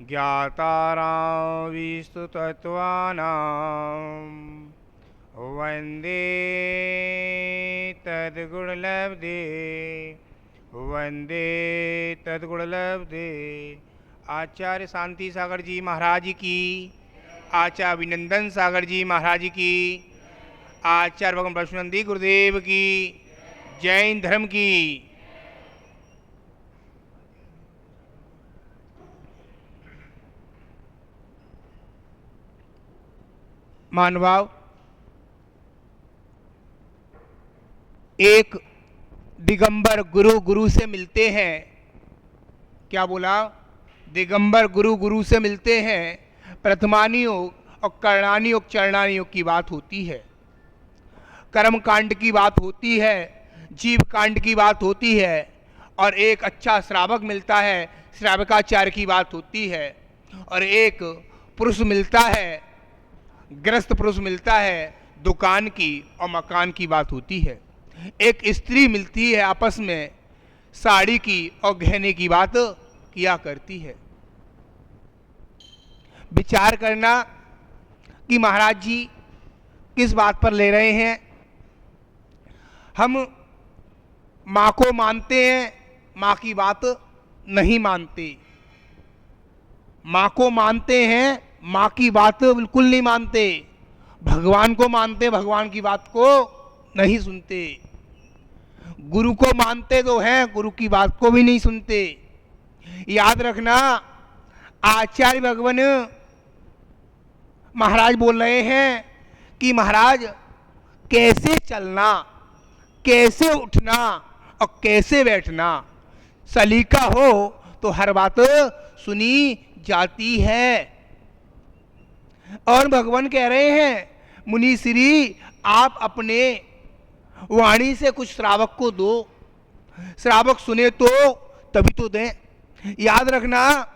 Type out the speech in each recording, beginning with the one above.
ज्ञातारां विस्तुतत्त्वानां वन्दे तद्गुणलब्धे वन्दे तद्गुणलब्धे। आचार्य शांति सागर जी महाराज की, आचार्य अभिनंदन सागर जी महाराज की, आचार्य भगवान परशुनंदी गुरुदेव की, जैन धर्म की। मानभाव, एक दिगंबर गुरु गुरु से मिलते हैं। क्या बोला? दिगंबर गुरु गुरु से मिलते हैं। प्रथमानी योग और कर्णानी योग चरणानी योग की बात होती है, कर्म कांड की बात होती है, जीव कांड की बात होती है, और एक अच्छा श्रावक मिलता है, श्रावकाचार्य की बात होती है, और एक पुरुष मिलता है, ग्रस्त पुरुष मिलता है, दुकान की और मकान की बात होती है। एक स्त्री मिलती है, आपस में साड़ी की और गहने की बात किया करती है। विचार करना कि महाराज जी किस बात पर ले रहे हैं। हम माँ को मानते हैं, माँ की बात नहीं मानते। माँ को मानते हैं, माँ की बात बिल्कुल नहीं मानते। भगवान को मानते, भगवान की बात को नहीं सुनते। गुरु को मानते तो हैं, गुरु की बात को भी नहीं सुनते। याद रखना, आचार्य भगवान महाराज बोल रहे हैं कि महाराज कैसे चलना, कैसे उठना और कैसे बैठना, सलीका हो तो हर बात सुनी जाती है। और भगवान कह रहे हैं, मुनि श्री आप अपने वाणी से कुछ श्रावक को दो, श्रावक सुने तो तभी तो दें। याद रखना,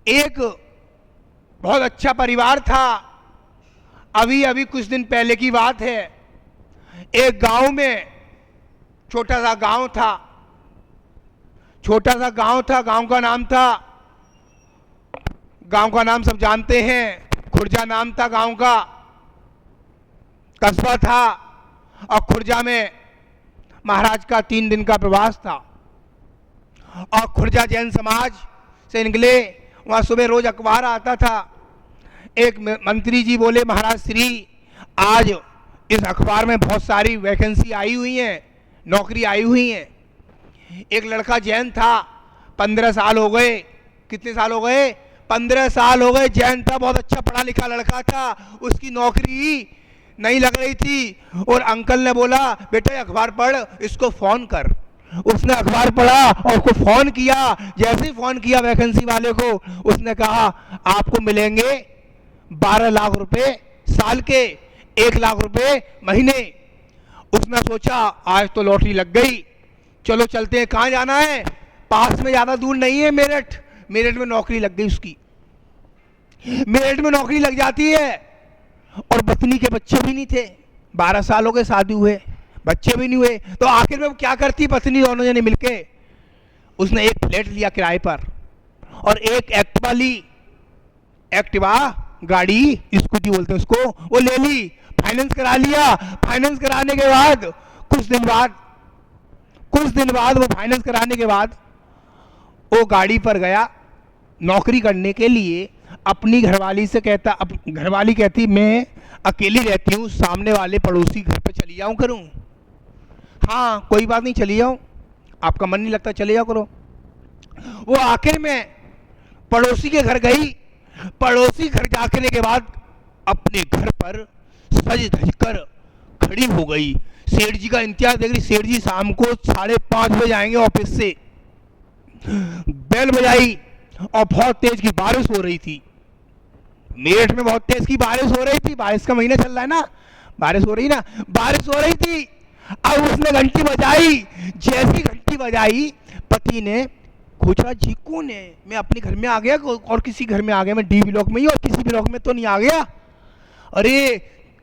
एक बहुत अच्छा परिवार था। अभी अभी कुछ दिन पहले की बात है। एक गांव में, छोटा सा गांव था, छोटा सा गांव था, गांव का नाम था, गांव का नाम सब जानते हैं, खुर्जा नाम था गांव का, कस्बा था। और खुर्जा में महाराज का 3 दिन का प्रवास था। और खुर्जा जैन समाज से निकले, वहाँ सुबह रोज अखबार आता था। एक मंत्री जी बोले, महाराज श्री आज इस अखबार में बहुत सारी वैकेंसी आई हुई हैं, नौकरी आई हुई हैं। एक लड़का जैन था, 15 साल हो गए। कितने साल हो गए? 15 साल हो गए। जैन था, बहुत अच्छा पढ़ा लिखा लड़का था, उसकी नौकरी नहीं लग रही थी। और अंकल ने बोला, बेटा अखबार पढ़, इसको फोन कर। उसने अखबार पढ़ा और उसको फोन किया। जैसे ही फोन किया वैकेंसी वाले को, उसने कहा आपको मिलेंगे 12 लाख रुपए साल के, 1 लाख रुपए महीने। उसने सोचा आज तो लॉटरी लग गई, चलो चलते हैं। कहाँ जाना है? पास में, ज्यादा दूर नहीं है, मेरठ। मेरठ में नौकरी लग गई उसकी। मेरठ में नौकरी लग जाती है, और पत्नी के बच्चे भी नहीं थे। 12 साल हो गए शादी हुए, बच्चे भी नहीं हुए। तो आखिर में वो क्या करती पत्नी, दोनों जने मिलके उसने एक फ्लैट लिया किराए पर, और एक एक्टिवा ली, एक्टिवा गाड़ी, स्कूटी बोलते हैं उसको, वो ले ली, फाइनेंस करा लिया। फाइनेंस कराने के बाद कुछ दिन बाद वो फाइनेंस कराने के बाद वो गाड़ी पर गया नौकरी करने के लिए। अपनी घरवाली से कहता, घरवाली कहती मैं अकेली रहती हूँ, सामने वाले पड़ोसी घर पे चली जाऊँ करूँ? हाँ कोई बात नहीं, चली जाओ, आपका मन नहीं लगता, चले जाओ करो। वो आखिर में पड़ोसी के घर गई। पड़ोसी घर जाने के बाद अपने घर पर सज धज कर खड़ी हो गई। सेठ जी का इंतजार देख रही। सेठ जी शाम को 5:30 बजे आएंगे ऑफिस से। बेल बजाई और बहुत तेज की बारिश हो रही थी। मेरठ में बहुत तेज की बारिश हो रही थी, बारिश का महीना चल रहा है ना, बारिश हो रही ना, बारिश हो रही थी। अब उसने घंटी बजाई। जैसी घंटी बजाई, पति ने पूछा जी कौन है? मैं अपने घर में आ गया और किसी घर में आ गया? मैं डी ब्लॉक में ही और किसी ब्लॉक में तो नहीं आ गया? अरे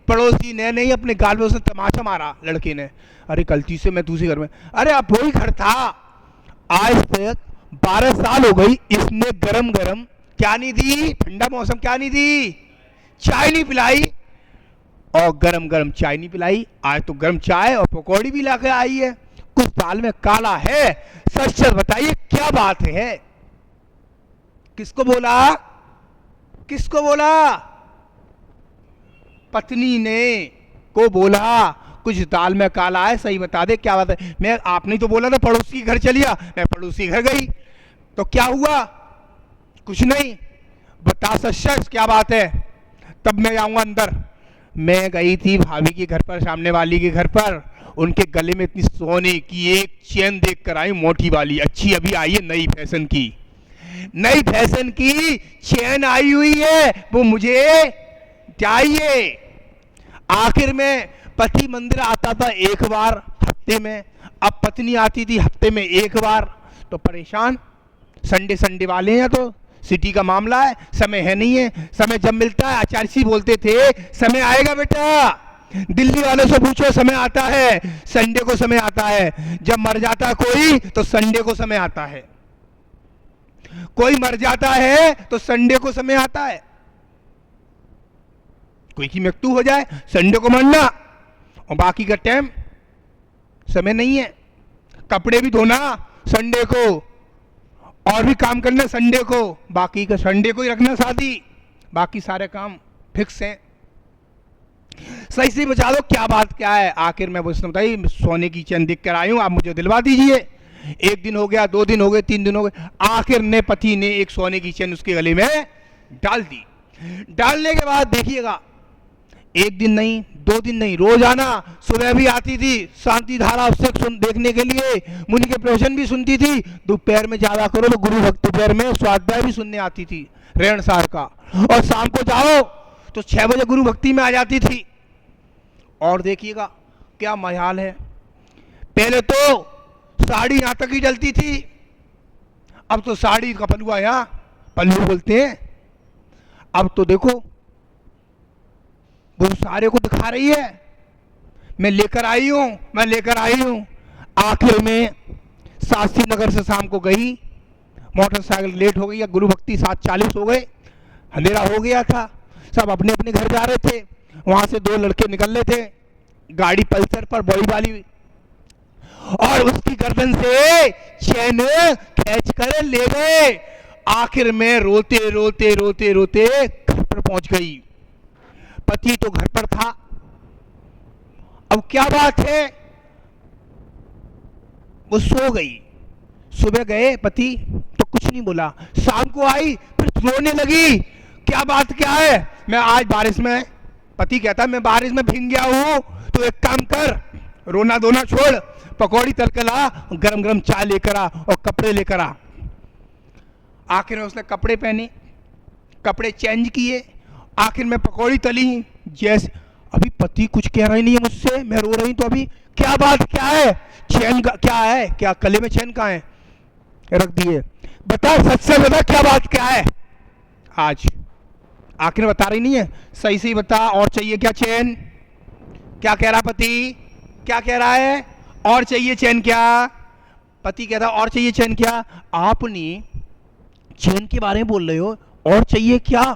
पड़ोसी ने नहीं, अपने गाल में उसने तमाचा मारा लड़के ने। अरे गलती से मैं दूसरे घर में, अरे अब वही घर था। आज तक 12 साल हो गई, इसने गरम गरम क्या नहीं दी, ठंडा मौसम क्या नहीं दी, चाय नहीं पिलाई, और गरम गरम चाय नहीं पिलाई। आज तो गरम चाय और पकौड़ी भी लाके आई है। कुछ दाल में काला है। सच सच बताइए क्या बात है? किसको बोला? किसको बोला? पत्नी ने को बोला कुछ दाल में काला है, सही बता दे क्या बात है। मैं, आपने तो बोला था पड़ोसी के घर चलिया, मैं पड़ोसी घर गई तो क्या हुआ? कुछ नहीं। बता सच सच क्या बात है, तब मैं जाऊंगा अंदर। मैं गई थी भाभी के घर पर, सामने वाली के घर पर। उनके गले में इतनी सोने की एक चेन देख कर आई, मोटी वाली, अच्छी, अभी आई है, नई फैशन की, नई फैशन की चेन आई हुई है, वो मुझे चाहिए। आखिर में पति मंदिर आता था एक बार हफ्ते में, अब पत्नी आती थी हफ्ते में एक बार, तो परेशान। संडे संडे वाले हैं तो सिटी का मामला है, समय है नहीं है। समय जब मिलता है, आचार्य जी बोलते थे समय आएगा बेटा, दिल्ली वालों से पूछो, समय आता है, संडे को समय आता है। जब मर जाता है कोई तो संडे को समय आता है, कोई मर जाता है तो संडे को समय आता है। कोई की मृत्यु हो जाए संडे को मरना, और बाकी का टाइम समय नहीं है। कपड़े भी धोना संडे को, और भी काम करना संडे को, बाकी का संडे को ही रखना शादी, बाकी सारे काम फिक्स हैं। सही से बचा दो क्या बात क्या है। आखिर मैं बस बताइए, सोने की चेन दिख कर आई हूं, आप मुझे दिलवा दीजिए। एक दिन हो गया, 2 दिन हो गए, 3 दिन हो गए, आखिर ने पति ने एक सोने की चेन उसके गले में डाल दी। डालने के बाद देखिएगा, एक दिन नहीं, 2 दिन नहीं, रोजाना सुबह भी आती थी शांति धारा उससे देखने के लिए, मुनि के प्रवचन भी सुनती थी। दोपहर में ज्यादा करो तो गुरु भक्ति, दोपहर में स्वाध्याय भी सुनने आती थी रेण सार का, और शाम को जाओ तो 6 बजे गुरु भक्ति में आ जाती थी। और देखिएगा क्या मजाल है, पहले तो साड़ी यहां तक ही डलती थी, अब तो साड़ी का पलुआ यहां, पल्लू बोलते हैं, अब तो देखो वो सारे को दिखा रही है। मैं लेकर आई हूं, मैं लेकर आई हूं। आखिर में शास्त्री नगर से शाम को गई, मोटरसाइकिल लेट हो गई, या गुरु भक्ति 7:40 हो गए, अंधेरा हो गया था, सब अपने अपने घर जा रहे थे। वहां से 2 लड़के निकल रहे थे, गाड़ी पल्सर पर बड़ी वाली, और उसकी गर्दन से चैन खींच कर ले गए। आखिर में रोते रोते रोते रोते घर पर पहुंच गई। पति तो घर पर था। अब क्या बात है, वो सो गई। सुबह गए पति तो कुछ नहीं बोला, शाम को आई फिर रोने लगी, क्या बात क्या है? मैं आज बारिश में, पति कहता मैं बारिश में भीग गया हूं, तो एक काम कर, रोना धोना छोड़, पकौड़ी तल के ला, गरम गरम चाय लेकर आ और कपड़े लेकर आ। आखिर में उसने कपड़े पहने, कपड़े चेंज किए, आखिर में पकौड़ी तली। जैसे अभी पति कुछ कह रही नहीं है मुझसे, मैं रो रही, तो अभी क्या बात क्या है, चैन का क्या है, क्या गले में चैन कहाँ है, रख दिए, बता सच से बता क्या बात क्या है आज। आखिर बता रही नहीं है, सही से ही बता, और चाहिए क्या चैन? क्या कह रहा पति, क्या कह रहा है, और चाहिए चैन क्या? पति कहता और चाहिए चैन क्या? आपने चैन के बारे में बोल रहे हो, और चाहिए क्या?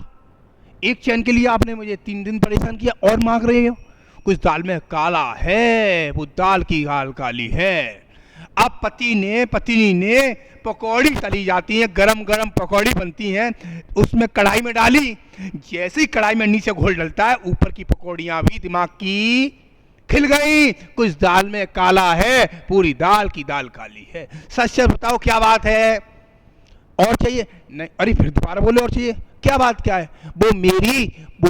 एक चैन के लिए आपने मुझे 3 दिन परेशान किया, और मांग रहे हो? कुछ दाल में काला है, वो दाल की गाल काली है। अब पत्नी ने पकौड़ी तली जाती है, गरम गरम पकौड़ी बनती हैं, उसमें कढ़ाई में डाली, जैसे ही कढ़ाई में नीचे घोल डलता है, ऊपर की पकौड़ियां भी दिमाग की खिल गई। कुछ दाल में काला है, पूरी दाल की दाल काली है। सच सच बताओ क्या बात है? और चाहिए? नहीं, अरे फिर दोबारा बोले और चाहिए, क्या बात क्या है? वो मेरी वो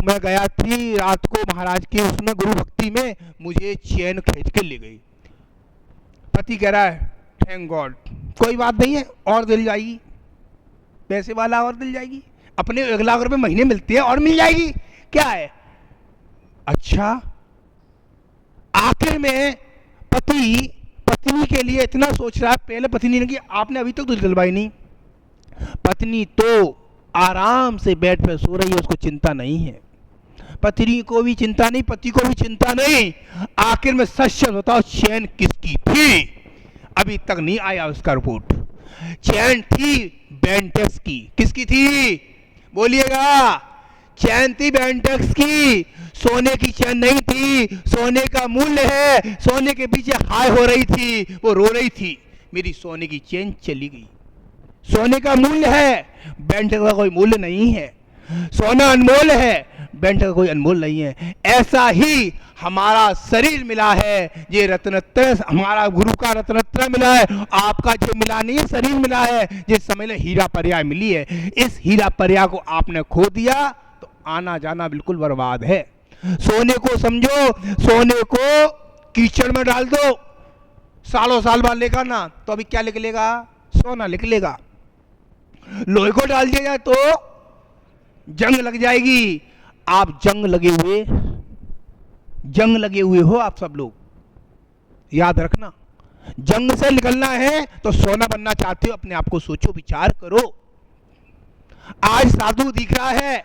मैं गया थी रात को महाराज के उसमें गुरु भक्ति में, मुझे चैन खींच के ले गई। पति कह रहा है थैंक गॉड, कोई बात नहीं है, और दिल जाएगी, पैसे वाला और दिल जाएगी, अपने 1 लाख रुपए महीने मिलते हैं और मिल जाएगी, क्या है? अच्छा, आखिर में पति पत्नी के लिए इतना सोच रहा है। पहले पत्नी ने कि आपने अभी तक तो दिलवाई नहीं। पत्नी तो आराम से बेड पर सो रही है, उसको चिंता नहीं है, पत्नी को भी चिंता नहीं, पति को भी चिंता नहीं। आखिर में सच बताओ चैन किसकी थी? अभी तक नहीं आया उसका रिपोर्ट। चैन थी बेंटेक्स की, किसकी थी बोलिएगा? चैन थी बेंटेक्स की, सोने की चैन नहीं थी। सोने का मूल्य है, सोने के पीछे हाय हो रही थी, वो रो रही थी, मेरी सोने की चैन चली गई। सोने का मूल्य है, बेंटेक्स का कोई मूल्य नहीं है। सोना अनमोल है, बेंटेक्स का कोई अनमोल नहीं है। ऐसा ही हमारा शरीर मिला है, ये रत्नत्र हमारा गुरु का रत्नत्र मिला है, आपका जो मिला नहीं है शरीर मिला है, जिस समय में हीरा पर्याय मिली है। इस हीरा पर्याय को आपने खो दिया तो आना जाना बिल्कुल बर्बाद है। सोने को समझो, सोने को कीचड़ में डाल दो, सालों साल बाद लेगा ना तो अभी क्या निकलेगा? सोना निकलेगा। लोहे को डाल दिया जाए तो जंग लग जाएगी। आप जंग लगे हुए हो आप सब लोग, याद रखना। जंग से निकलना है तो सोना बनना चाहते हो, अपने आप को सोचो, विचार करो। आज साधु दिख रहा है,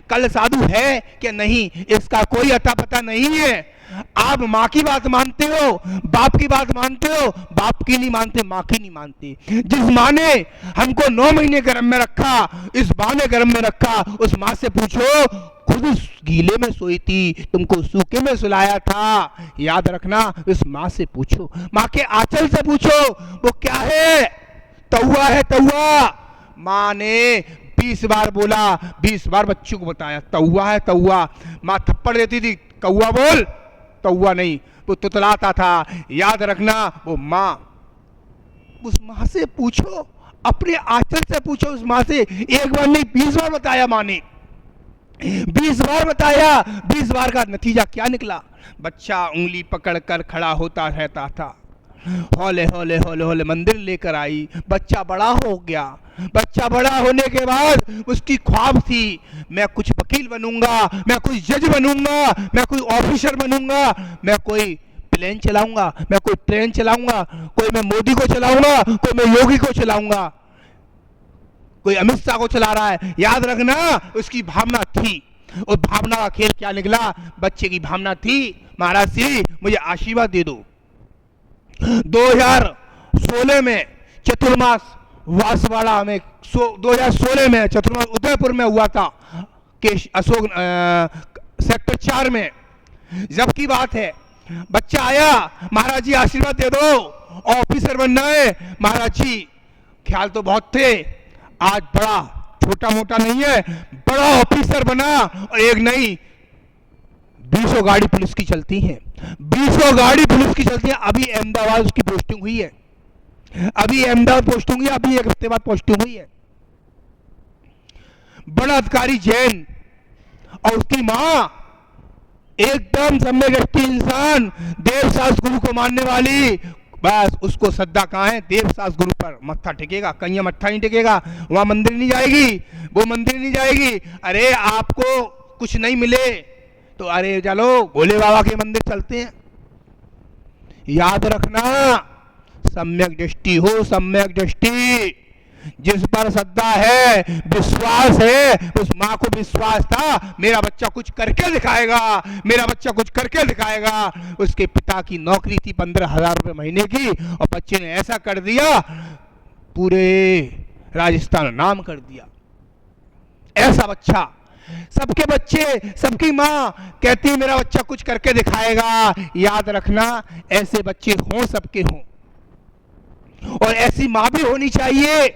कल साधु है कि नहीं इसका कोई अता पता नहीं है। आप माँ की बात मानते हो, बाप की बात मानते हो, बाप की नहीं मानते, माँ की नहीं मानते। जिस माँ ने हमको 9 महीने गर्भ में रखा, इस माँ ने गर्भ में रखा, उस माँ से पूछो, खुद गीले में सोई थी, तुमको सूखे में सुलाया था। याद रखना, इस माँ से पूछो, माँ के आंचल से पूछो, वो क्या है? तौवा है, तौवा। माँ ने 20 बार बोला, 20 बार बच्चों को बताया, तौवा है, तौवा। माँ थप्पड़ देती थी, कौवा बोल, तौवा नहीं, वो तुतलाता था। याद रखना, वो माँ, उस माँ से पूछो, अपने आंचल से पूछो उस माँ से। एक बार नहीं 20 बार बताया माँ ने, 20 बार बताया। 20 बार का नतीजा क्या निकला? बच्चा उंगली पकड़कर खड़ा होता रहता था। हौले हौले हौले हौले मंदिर लेकर आई, बच्चा बड़ा हो गया। बच्चा बड़ा होने के बाद उसकी ख्वाब थी, मैं कुछ वकील बनूंगा, मैं कोई जज बनूंगा, मैं कोई ऑफिसर बनूंगा, मैं कोई प्लेन चलाऊंगा, मैं कोई ट्रेन चलाऊंगा, कोई मैं मोदी को चलाऊंगा, कोई मैं योगी को चलाऊंगा, कोई अमित शाह को चला रहा है। याद रखना, उसकी भावना थी। और भावना का खेल क्या निकला? बच्चे की भावना थी, महाराज जी मुझे आशीर्वाद दे दो। 2016 में चतुर्मास वासवाड़ा में, 2016 में चतुर्मास उदयपुर में हुआ था, केश अशोक सेक्टर 4 में। जब की बात है, बच्चा आया, महाराज जी आशीर्वाद दे दो, ऑफिसर बनना है। महाराज जी ख्याल तो बहुत थे, आज बड़ा छोटा मोटा नहीं है, बड़ा ऑफिसर बना। और एक नहीं 20 गाड़ी पुलिस की चलती है, 20 गाड़ी पुलिस की चलती है। अभी अहमदाबाद उसकी पोस्टिंग हुई है, अभी अहमदाबाद पोस्टिंग हुई है, अभी एक हफ्ते बाद पोस्टिंग हुई है। बड़ा अधिकारी जैन, और उसकी मां एकदम सम्यक दृष्टि इंसान, देवशास गुरु को मानने वाली। बस उसको श्रद्धा कहाँ है? देवशास गुरु पर मत्था टेकेगा, कहीं मत्था नहीं टेकेगा, वहां मंदिर नहीं जाएगी, वो मंदिर नहीं जाएगी। अरे आपको कुछ नहीं मिले तो अरे चलो भोले बाबा के मंदिर चलते हैं। याद रखना, सम्यक दृष्टि हो, सम्यक दृष्टि। जिस पर श्रद्धा है, विश्वास है, उस माँ को विश्वास था मेरा बच्चा कुछ करके दिखाएगा, मेरा बच्चा कुछ करके दिखाएगा। उसके पिता की नौकरी थी 15,000 रुपए महीने की, और बच्चे ने ऐसा कर दिया, पूरे राजस्थान नाम कर दिया। ऐसा बच्चा, सबके बच्चे, सबकी माँ कहती है मेरा बच्चा कुछ करके दिखाएगा। याद रखना, ऐसे बच्चे हों, सबके हों, और ऐसी माँ भी होनी चाहिए।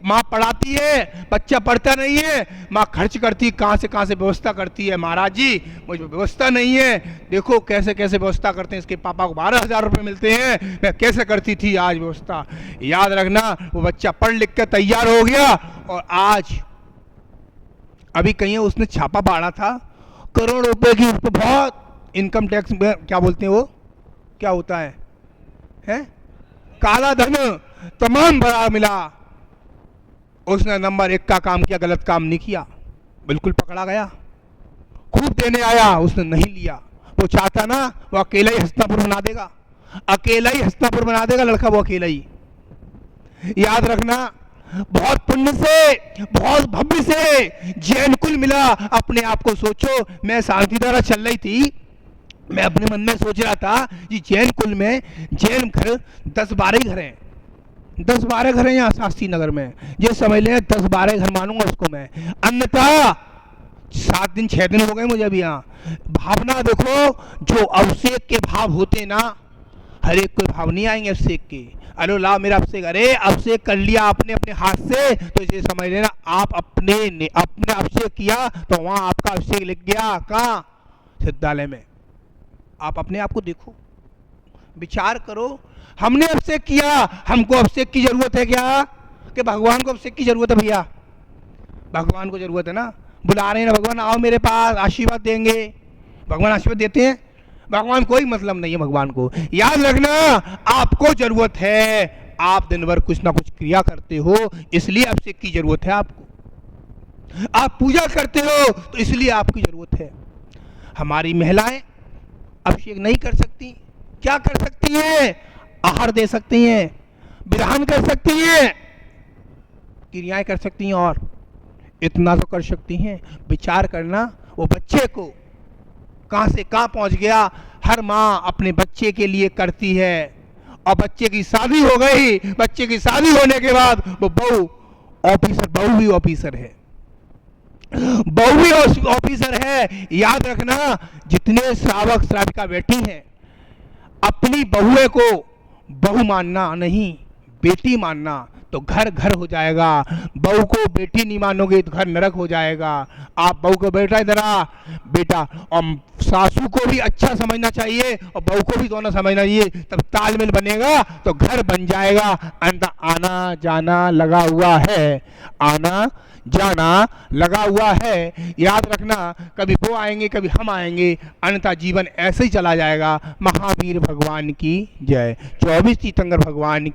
माँ पढ़ाती है, बच्चा पढ़ता नहीं है, माँ खर्च करती, कहाँ से व्यवस्था करती है। महाराज जी मुझे व्यवस्था नहीं है, देखो कैसे कैसे व्यवस्था करते हैं। इसके पापा को 12,000 रुपये मिलते हैं, मैं कैसे करती थी आज व्यवस्था। याद रखना, वो बच्चा पढ़ लिख कर तैयार हो गया, और आज अभी कहीं उसने छापा पाड़ा था, करोड़ रुपए की, उस पर बहुत इनकम टैक्स में क्या बोलते हैं वो, क्या होता है? काला धन तमाम भरा मिला। उसने नंबर 1 का काम किया, गलत काम नहीं किया, बिल्कुल पकड़ा गया। खूब देने आया, उसने नहीं लिया। वो चाहता ना, वो अकेला ही हस्तिनापुर बना देगा, अकेला ही हस्तिनापुर बना देगा लड़का, वो अकेला ही। याद रखना, बहुत पुण्य से, बहुत भव्य से जैन कुल मिला। अपने आप को सोचो, मैं शांति धारा चल रही थी, मैं अपने मन में सोच रहा था कि जैन कुल में जैन घर 10-12 घर हैं, 10-12 घर हैं यहाँ शास्त्री नगर में। ये समझ लें 10-12 घर मानूंगा उसको मैं, अन्यथा 7 दिन 6 दिन हो गए मुझे अभी यहाँ। भावना देखो, जो अभिषेक के भाव होते ना, हर एक कोई भाव नहीं आएंगे अभिषेक के। अरे ला मेरा अभिषेक, अरे अभिषेक कर लिया आपने अपने हाथ से, तो इसे समझ लेना आप अपने अभिषेक किया, तो वहां आपका अभिषेक लिख गया कहाँ, सिद्धालय में। आप अपने आप को देखो, विचार करो, हमने अभिषेक किया, हमको अभिषेक की जरूरत है क्या, कि भगवान को अभिषेक की जरूरत है? भैया भगवान को जरूरत है ना, बुला रहे हैं ना भगवान, आओ मेरे पास आशीर्वाद देंगे, भगवान आशीर्वाद देते हैं। भगवान कोई मतलब नहीं है भगवान को, याद रखना आपको जरूरत है, आप दिन भर कुछ ना कुछ क्रिया करते हो इसलिए अभिषेक की जरूरत है आपको, आप पूजा करते हो तो इसलिए आपकी जरूरत है। हमारी महिलाएं अभिषेक नहीं कर सकती, क्या कर सकती हैं, आहार दे सकती हैं, विधान कर सकती हैं, क्रियाएं कर सकती हैं, और इतना तो कर सकती हैं। विचार करना वो बच्चे को कहां से कहां पहुंच गया। हर माँ अपने बच्चे के लिए करती है, और बच्चे की शादी हो गई, बच्चे की शादी होने के बाद वो बहू ऑफिसर, बहू भी ऑफिसर है, बहू भी ऑफिसर है। याद रखना जितने श्रावक श्राविका बैठी हैं, अपनी बहुए को बहू मानना नहीं, बेटी मानना, तो घर घर हो जाएगा। बहू को बेटी नहीं मानोगे तो घर नरक हो जाएगा। आप बहू को बेटा इधर आ बेटा, और सासू को भी अच्छा समझना चाहिए और बहू को भी दोनों समझना चाहिए, तब तालमेल बनेगा तो घर बन जाएगा। अन्यथा आना जाना लगा हुआ है, आना जाना लगा हुआ है। याद रखना कभी वो आएंगे कभी हम आएंगे, अन्यथा जीवन ऐसे ही चला जाएगा। महावीर भगवान की जय। 24 तीर्थंकर भगवान